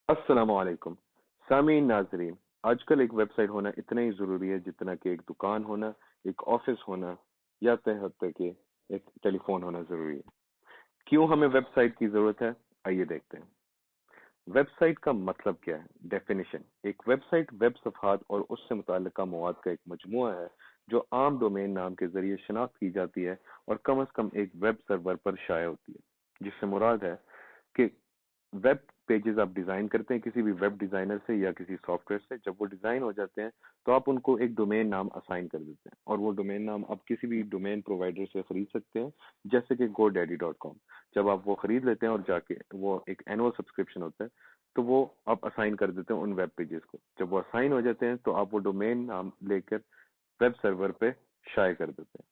अस्सलाम वालेकुम सामीन नाजरीन। आजकल एक वेबसाइट होना इतना ही ज़रूरी है जितना कि एक दुकान होना, एक ऑफिस होना या हद कि एक टेलीफोन होना ज़रूरी है। क्यों हमें वेबसाइट की ज़रूरत है, आइए देखते हैं। वेबसाइट का मतलब क्या है? डेफिनेशन: एक वेबसाइट वेब सफ़हात और उससे मुताल्लिक़ मवाद का एक मजमूआ है जो आम डोमेन नाम के ज़रिए शनाख्त की जाती है और कम अज़ कम एक वेब सर्वर पर शाया होती है, जिससे मुराद है कि वेब पेजेस आप डिजाइन करते हैं किसी भी वेब डिजाइनर से या किसी सॉफ्टवेयर से। जब वो डिजाइन हो जाते हैं तो आप उनको एक डोमेन नाम असाइन कर देते हैं और वो डोमेन नाम आप किसी भी डोमेन प्रोवाइडर से खरीद सकते हैं, जैसे कि godaddy.com। जब आप वो खरीद लेते हैं और जाके वो एक एनुअल सब्सक्रिप्शन होता है, तो वो आप असाइन कर देते हैं उन वेब पेजेस को। जब वो असाइन हो जाते हैं तो आप वो डोमेन नाम लेकर वेब सर्वर पे शाये कर देते हैं।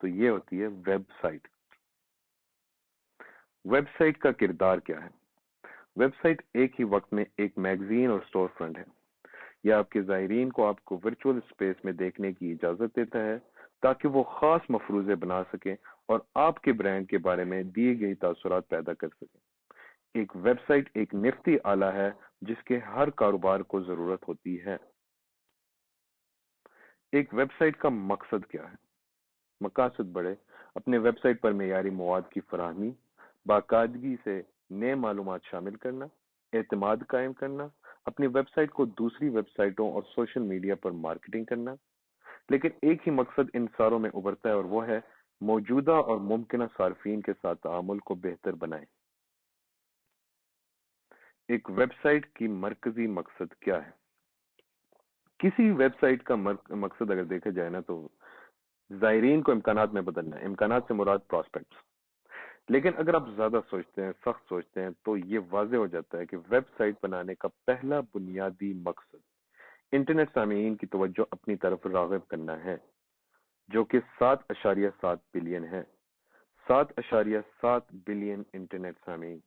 तो ये होती है वेबसाइट। वेबसाइट का किरदार क्या है? वेबसाइट एक ही वक्त में एक मैगजीन और स्टोर फ्रंट है। यह आपके ज़ायरीन को आपको वर्चुअल स्पेस में देखने की इजाज़त देता है ताकि वो खास मफरूज़े बना सकें और आपके ब्रांड के बारे में दिए गई तासुरात पैदा कर सकें। एक वेबसाइट एक निफ्ती आला है जिसके हर कारोबार को ज़रूरत होती है। एक वेबसाइट का मकसद क्या है? मकासद बड़े: अपने वेबसाइट पर मेयारी मवाद की फराहमी, बाकायदगी से नए मालूमात शामिल करना, एतमाद कायम करना, अपनी वेबसाइट को दूसरी वेबसाइटों और सोशल मीडिया पर मार्केटिंग करना। लेकिन एक ही मकसद इन सारों में उभरता है और वो है मौजूदा और मुमकिन सार्फिन के साथ तामुल को बेहतर बनाए। एक वेबसाइट की मरकजी मकसद क्या है? किसी वेबसाइट का मकसद अगर देखा जाए ना, तो ज़ायरीन को इम्कानात में बदलना है। इम्कानात से मुराद प्रॉस्पेक्ट्स। लेकिन अगर आप ज्यादा सोचते हैं, सख्त सोचते हैं, तो ये वाजे हो जाता है कि वेबसाइट बनाने का पहला बुनियादी मकसद इंटरनेट सामीन की तवज्जो अपनी तरफ राग़िब करना है, जो कि 7.7 बिलियन है। 7.7 बिलियन इंटरनेट सामीन।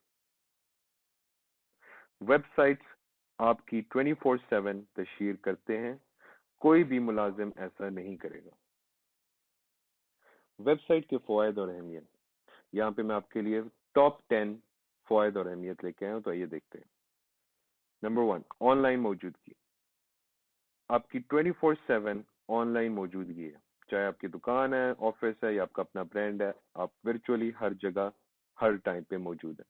वेबसाइट्स आपकी 24/7 तशहीर करते हैं, कोई भी मुलाजिम ऐसा नहीं करेगा। वेबसाइट के फवायद और अहमियत: यहाँ पे मैं आपके लिए टॉप 10 फवायद और अहमियत लेके आया हूं, तो आइए देखते हैं। नंबर 1, ऑनलाइन मौजूदगी। आपकी 24/7 ऑनलाइन मौजूदगी है। चाहे आपकी दुकान है, ऑफिस है या आपका अपना ब्रांड है, आप वर्चुअली हर जगह हर टाइम पे मौजूद है।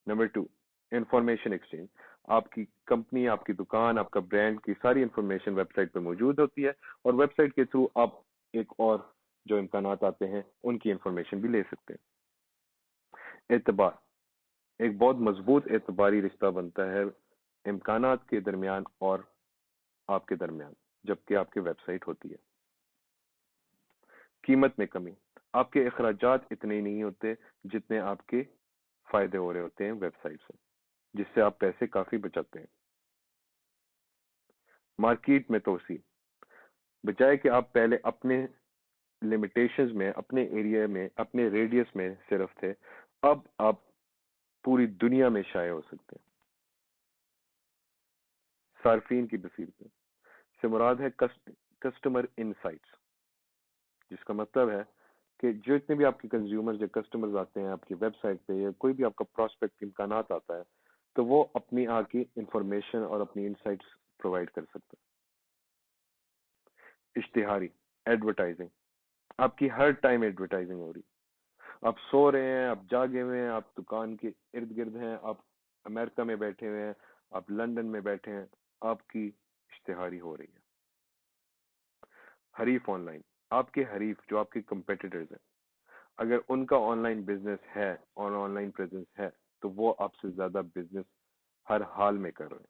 Number 2, information exchange. आपकी कंपनी, आपकी दुकान, आपका ब्रांड की सारी इंफॉर्मेशन वेबसाइट पे मौजूद होती है और वेबसाइट के थ्रू आप एक और जो इम्कानात आते हैं उनकी इंफॉर्मेशन भी ले सकते हैं। एतबार: एक बहुत मजबूत एतबारी रिश्ता बनता है इम्कानात के दरमियान और आपके दरमियान जबकि आपकी वेबसाइट होती है। कीमत में कमी: आपके अखराजात इतने नहीं होते जितने आपके फायदे हो रहे होते हैं वेबसाइट से, जिससे आप पैसे काफी बचाते हैं। मार्केट में तोसी: बजाय कि आप पहले अपने लिमिटेशंस में, अपने एरिया में, अपने रेडियस में सिर्फ थे, अब आप पूरी दुनिया में शाये हो सकते हैं। सार्फिन की बसीरत से मुराद है कस्टमर इनसाइट्स, जिसका मतलब है कि जितने भी आपके कंज्यूमर्स या कस्टमर्स आते हैं आपकी वेबसाइट पे या कोई भी आपका प्रोस्पेक्ट इम्कानात आता है, तो वो अपनी आके इंफॉर्मेशन और अपनी इनसाइट्स प्रोवाइड कर सकते हैं। इश्तिहारी एडवर्टाइजिंग: आपकी हर टाइम एडवर्टाइजिंग हो रही। आप सो रहे हैं, आप जागे हुए हैं, आप दुकान के इर्द गिर्द हैं, आप अमेरिका में बैठे हुए हैं, आप लंदन में बैठे हैं, आपकी इश्तिहारी हो रही है। हरीफ ऑनलाइन: आपके हरीफ जो आपके कंपेटिटर्स हैं, अगर उनका ऑनलाइन बिजनेस है और ऑनलाइन प्रेजेंस है, तो वो आपसे ज्यादा बिजनेस हर हाल में कर रहे हैं।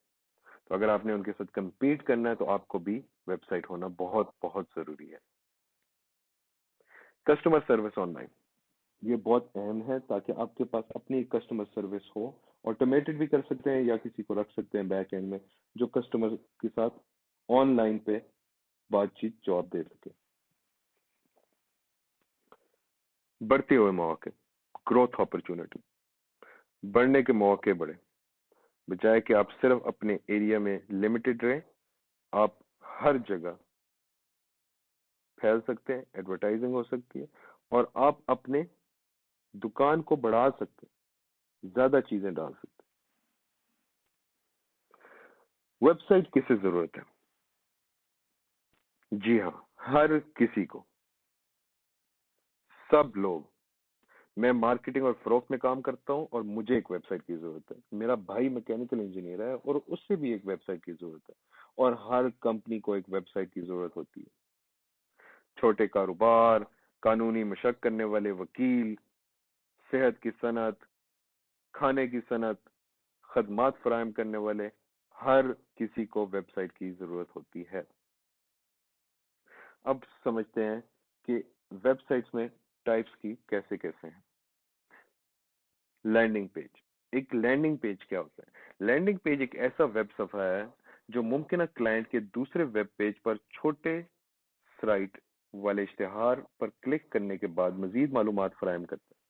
तो अगर आपने उनके साथ compete करना है तो आपको भी वेबसाइट होना बहुत बहुत जरूरी है। कस्टमर सर्विस ऑनलाइन: ये बहुत अहम है ताकि आपके पास अपनी कस्टमर सर्विस हो। ऑटोमेटेड भी कर सकते हैं या किसी को रख सकते हैं बैक एंड में जो कस्टमर के साथ ऑनलाइन पे बातचीत जवाब दे सके। बढ़ते हुए मौके, ग्रोथ अपॉर्चुनिटी: बढ़ने के मौके बढ़े। बजाय कि आप सिर्फ अपने एरिया में लिमिटेड रहे, आप हर जगह फैल सकते हैं, एडवर्टाइजिंग हो सकती है और आप अपने दुकान को बढ़ा सकते हैं, ज्यादा चीजें डाल सकते हैं। वेब साइट किसे जरूरत है? जी हाँ, हर किसी को, सब लोग। मैं मार्केटिंग और फरोख्त में काम करता हूँ और मुझे एक वेबसाइट की जरूरत है। मेरा भाई मैकेनिकल इंजीनियर है और उससे भी एक वेबसाइट की जरूरत है। और हर कंपनी को एक वेबसाइट की जरूरत होती है। छोटे कारोबार, कानूनी मशक करने वाले वकील, सेहत की सनत, खाने की सनत, खदमात फराहम करने वाले, हर किसी को वेबसाइट की जरूरत होती है। अब समझते हैं कि वेबसाइट्स में टाइप्स की कैसे कैसे हैं। Landing page. एक लैंडिंग पेज क्या होता है? लैंडिंग पेज एक ऐसा वेब सफा है जो मुमकिन क्लाइंट के दूसरे वेब पेज पर छोटे साइट वाले इश्तिहार पर क्लिक करने के बाद मजीद मालूमात फराहम करता है,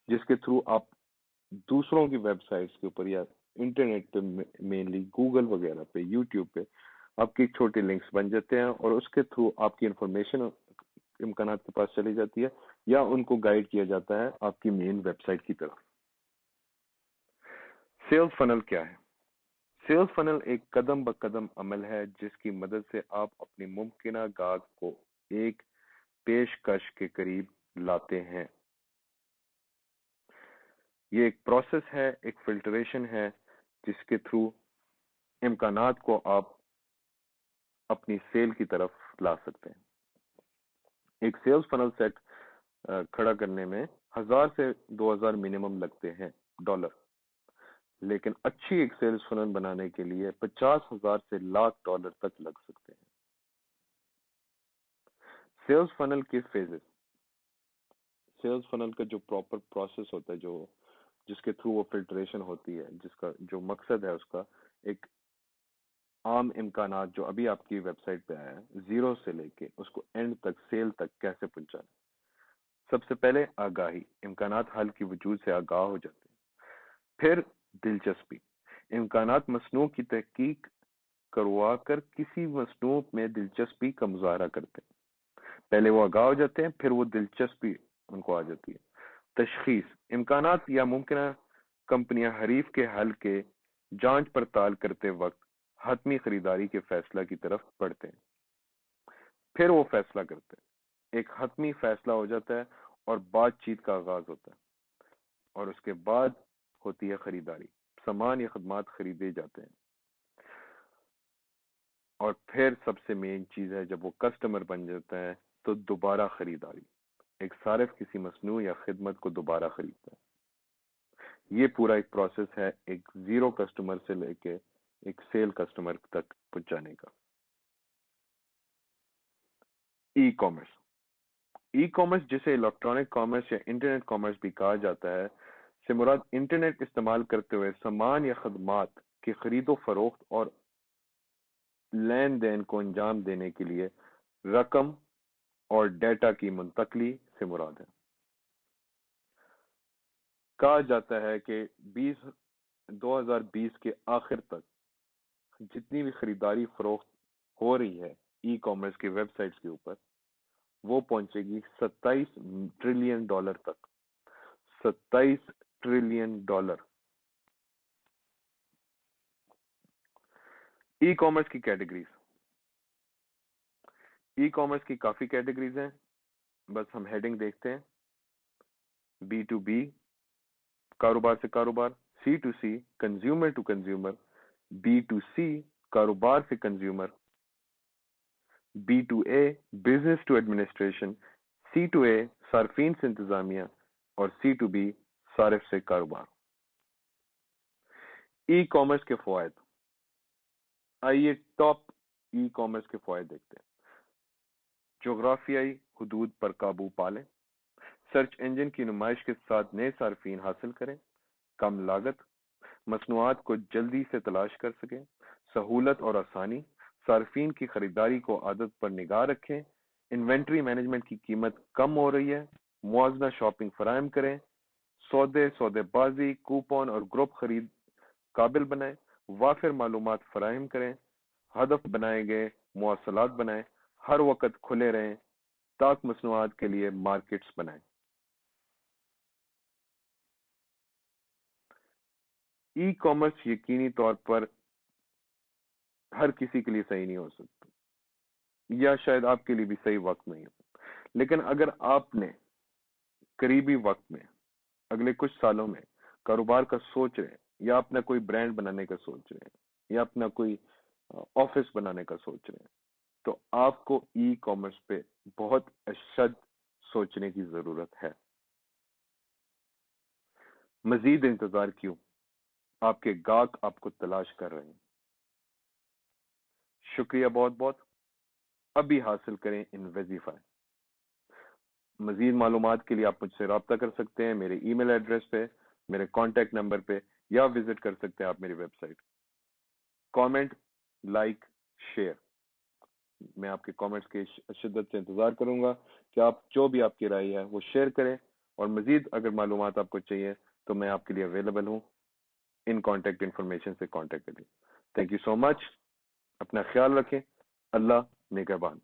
जिसके थ्रू आप दूसरों की वेबसाइट्स के ऊपर या इंटरनेट पे, मेनली गूगल वगैरह पे, यूट्यूब पे आपकी छोटे लिंक्स बन जाते हैं और उसके थ्रू आपकी इंफॉर्मेशन इम्कानात के पास चली जाती है या उनको गाइड किया जाता है आपकी मेन वेबसाइट की तरफ। सेल्स फनल क्या है? सेल्स फनल एक कदम ब कदम अमल है जिसकी मदद से आप अपनी मुमकिन गाहक को एक पेशकश के करीब लाते हैं। ये एक प्रोसेस है, एक फिल्टरेशन है जिसके थ्रू इम्कानात को आप अपनी सेल की तरफ ला सकते हैं। एक सेल्स फनल सेट खड़ा करने में 1000 से 2000 मिनिमम लगते हैं डॉलर, लेकिन अच्छी एक सेल्स फनल बनाने के लिए 50,000 से लाख डॉलर तक लग सकते हैं। सेल्स फनल के फेजेस। सेल्स फनल का जो प्रॉपर प्रोसेस होता है, जो जिसके थ्रू वो फिल्ट्रेशन होती है, जिसका जो मकसद है उसका, एक आम इम्कानात जो अभी आपकी वेबसाइट पे आया है, जीरो से लेके उसको एंड तक, सेल तक कैसे पहुंचाना। सबसे पहले आगाही, इम्कानात हल की वजूद से आगाह हो जाते हैं। फिर दिलचस्पी, इम्कानात मसनू की तहकीक करवा कर किसी मसनू में दिलचस्पी का मुजाहरा करते हैं। पहले वो आगाह हो जाते हैं, फिर वो दिलचस्पी उनको आ जाती है। तशखीस, इम्कानात या मुमकिन कंपनियां हरीफ के हल के जांच पड़ताल करते वक्त हतमी खरीदारी के फैसला की तरफ बढ़ते हैं। फिर वो फैसला करते हैं, एक हतमी फैसला हो जाता है और बातचीत का आगाज होता है और उसके बाद होती है खरीदारी, सामान या खदमात खरीदे जाते हैं। और फिर सबसे मेन चीज है, जब वो कस्टमर बन जाता है तो दोबारा खरीदारी, एक सारिफ किसी मसनू या खिदमत को दोबारा खरीदता है। ये पूरा एक प्रोसेस है एक जीरो कस्टमर से लेके एक सेल कस्टमर तक पहुंचाने का। E commerce. ई कॉमर्स, जिसे इलेक्ट्रॉनिक कॉमर्स या इंटरनेट कॉमर्स भी कहा जाता है, से मुराद इंटरनेट इस्तेमाल करते हुए सामान या खदमात की खरीदो फरोख्त और लेन देन को अंजाम देने के लिए रकम और डेटा की मुंतकली से मुराद है। कहा जाता है कि 2020 के आखिर तक जितनी भी खरीदारी फरोख्त हो रही है ई कॉमर्स की वेबसाइट्स के ऊपर, वो पहुंचेगी 27 ट्रिलियन डॉलर तक। 27 ट्रिलियन डॉलर। ई कॉमर्स की कैटेगरीज। ई कॉमर्स की काफी कैटेगरीज हैं, बस हम हेडिंग देखते हैं। B2B, कारोबार से कारोबार। C2C, consumer to consumer. B2C, कारोबार से consumer. B2A, business to administration. C2A, सार्फिन से इंतजामिया। और C2B, सारिफ से कारोबार। ई कॉमर्स के फवायद। आइए टॉप ई कॉमर्स के फवायद देखते हैं। जोग्राफियाई हुदूद पर काबू पालें, सर्च इंजन की नुमाइश के साथ नए सार्फिन हासिल करें, कम लागत, मसनूआत को जल्दी से तलाश कर सकें, सहूलत और आसानी, सार्फिन की खरीदारी को आदत पर निगाह रखें, इन्वेंट्री मैनेजमेंट की कीमत कम हो रही है, मुआवजा शॉपिंग फराहम करें, सौदेबाजी, कूपन और ग्रुप खरीद काबिल बनाएं, वाफिर मालूमात फराहम करें, हदफ बनाए गए मौसलात बनाएं, हर वक्त खुले रहें, ताक मसनूआत के लिए मार्केट्स बनाएं। ई कॉमर्स यकीनी तौर पर ہر کسی کے لیے صحیح نہیں ہو سکتا، یا شاید آپ کے لیے بھی صحیح وقت نہیں ہو، لیکن اگر آپ نے قریبی وقت میں اگلے کچھ سالوں میں کاروبار کا سوچ رہے ہیں، یا اپنا کوئی برانڈ بنانے کا سوچ رہے ہیں، یا اپنا کوئی آفس بنانے کا سوچ رہے ہیں، تو آپ کو ای کامرس پہ بہت اشد سوچنے کی ضرورت ہے۔ مزید انتظار کیوں؟ آپ کے گاہک آپ کو تلاش کر رہے ہیں۔ شکریہ بہت بہت۔ ابھی حاصل کریں ان وظیفہ۔ مزید معلومات کے لیے آپ مجھ سے رابطہ کر سکتے ہیں میرے ای میل ایڈریس پہ، میرے کانٹیکٹ نمبر پہ، یا وزٹ کر سکتے ہیں آپ میری website. Comment, like, share, میں آپ کے کامنٹس کے شدت سے انتظار کروں گا کہ آپ جو بھی آپ کی رائے ہے وہ شیئر کریں، اور مزید اگر معلومات آپ کو چاہیے تو میں آپ کے لیے اویلیبل ہوں، ان کانٹیکٹ انفارمیشن سے کانٹیکٹ کریں۔ تھینک یو سو مچ، اپنا خیال رکھیں، اللہ نگہبان۔